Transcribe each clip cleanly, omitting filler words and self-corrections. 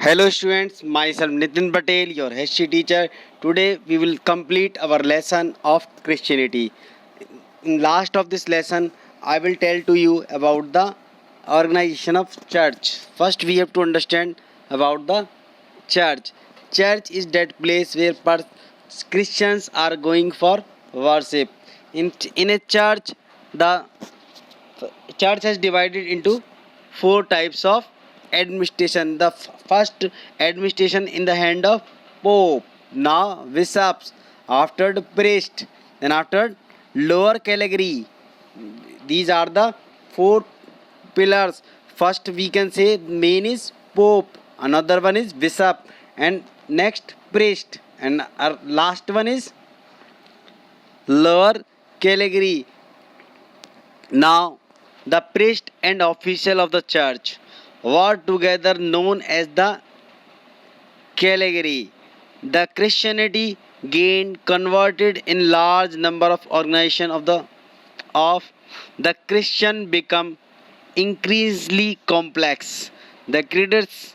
Hello students, myself Nitin Patel, your history teacher. Today we will complete our lesson of Christianity. In last of this lesson, I will tell to you about the organization of church. First we have to understand about the church. Church is that place where Christians are going for worship. In a church, the church has divided into four types of administration. The first administration in the hand of pope, now bishops, after the priest, then after lower category. These are the four pillars. First we can say main is pope, another one is bishop, and next priest, and our last one is lower category. Now, the priest and official of the church were together known as the Caligari. The Christianity gained converted in large number of organizations of the Christian become increasingly complex. The creeds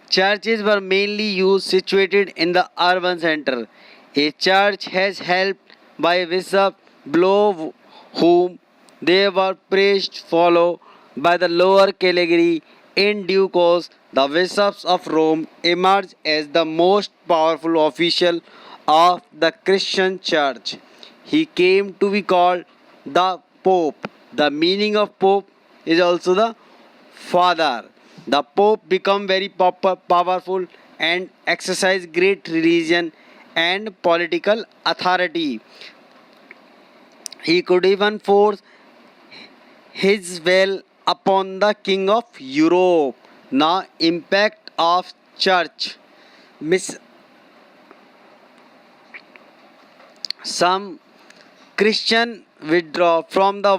churches were mainly used situated in the urban center. A church has helped by bishop below whom they were preached followed by the lower category. In due course, the bishops of Rome emerged as the most powerful official of the Christian church. He came to be called the Pope. The meaning of Pope is also the Father. The Pope became very powerful and exercised great religion and political authority. He could even force his will upon the king of Europe. Now, impact of church. Miss some Christian withdraw from the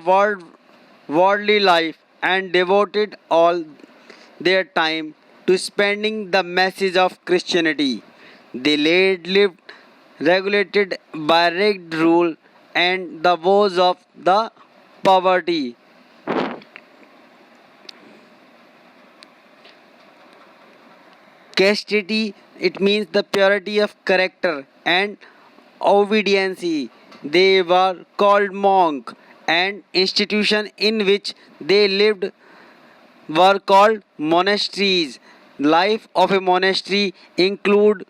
worldly life and devoted all their time to spending the message of Christianity. They lived regulated by rigged rule and the woes of the poverty. Chastity, it means the purity of character and obedience. They were called monk and institution in which they lived were called monasteries. Life of a monastery include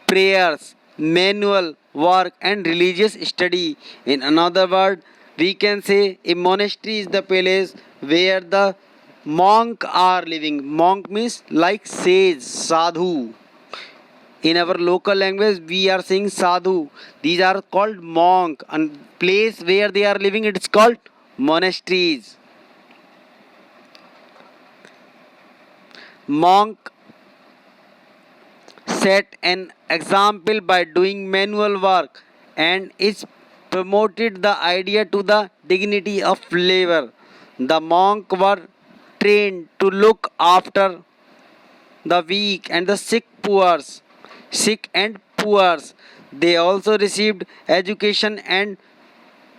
prayers, manual work and religious study. In another word, we can say a monastery is the place where the monk are living. Monk means like sage, sadhu. In our local language, we are saying sadhu. These are called monk. And place where they are living, it is called monasteries. Monk set an example by doing manual work and it promoted the idea to the dignity of labor. The monks were trained to look after the weak and the sick and poor. They also received education and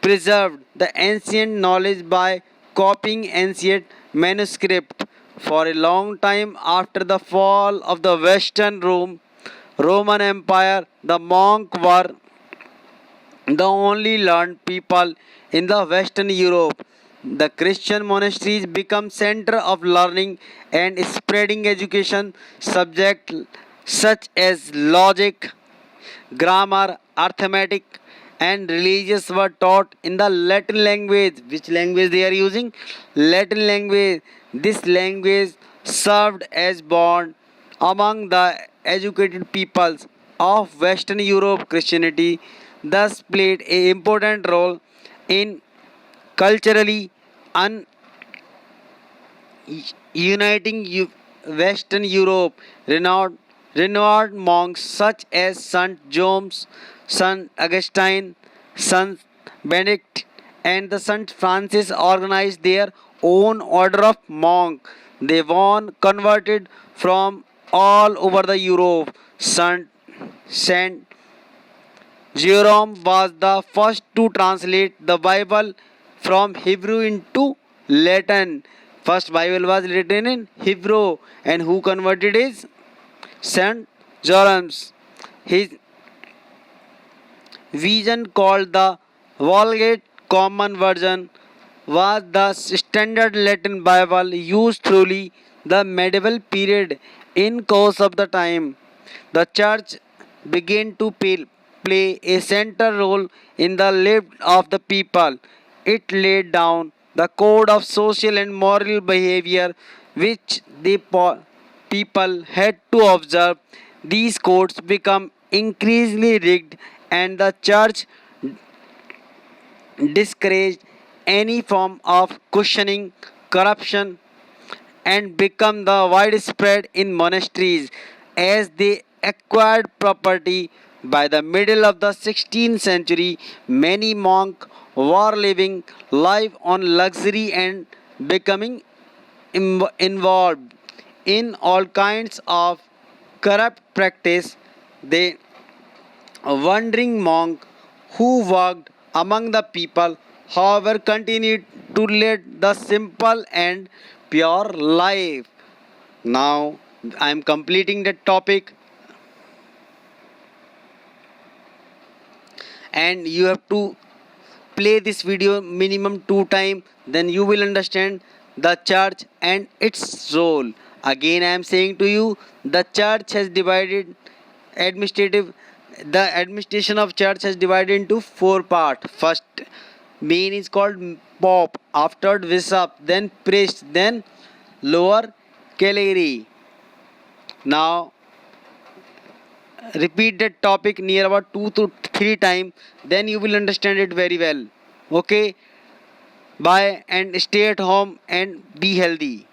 preserved the ancient knowledge by copying ancient manuscript. For a long time after the fall of the Roman Empire, the monks were the only learned people in the Western Europe. The Christian monasteries become center of learning and spreading education subjects such as logic, grammar, arithmetic, and religious were taught in the Latin language. Which language they are using? Latin language. This language served as bond among the educated peoples of Western Europe. Christianity thus played an important role in culturally un- uniting Western Europe. Renowned monks such as Saint James, Saint Augustine, Saint Benedict, and the Saint Francis organized their own order of monk. They were converted from all over the Europe. Saint Jerome was the first to translate the Bible from Hebrew into Latin. First Bible was written in Hebrew, and who converted is Saint Jerome. His vision, called the Vulgate Common Version, was the standard Latin Bible used through the medieval period. In course of the time, the church began to play a central role in the lives of the people. It laid down the code of social and moral behavior which the people had to observe. These codes become increasingly rigged, and the church discouraged any form of questioning, corruption, and become the widespread in monasteries as they acquired property. By the middle of the 16th century, many monks were living life on luxury and becoming involved in all kinds of corrupt practice. The wandering monk who walked among the people, however, continued to lead the simple and pure life. Now I am completing the topic, and you have to play this video minimum 2 times, then you will understand the church and its role. Again I am saying to you, the church has divided administrative the administration of church has divided into 4 parts. First main is called pope, afterward bishop, then priest, then lower clergy. Now repeat that topic near about 2 to 3 times, then you will understand it very well. Okay, bye and stay at home and be healthy.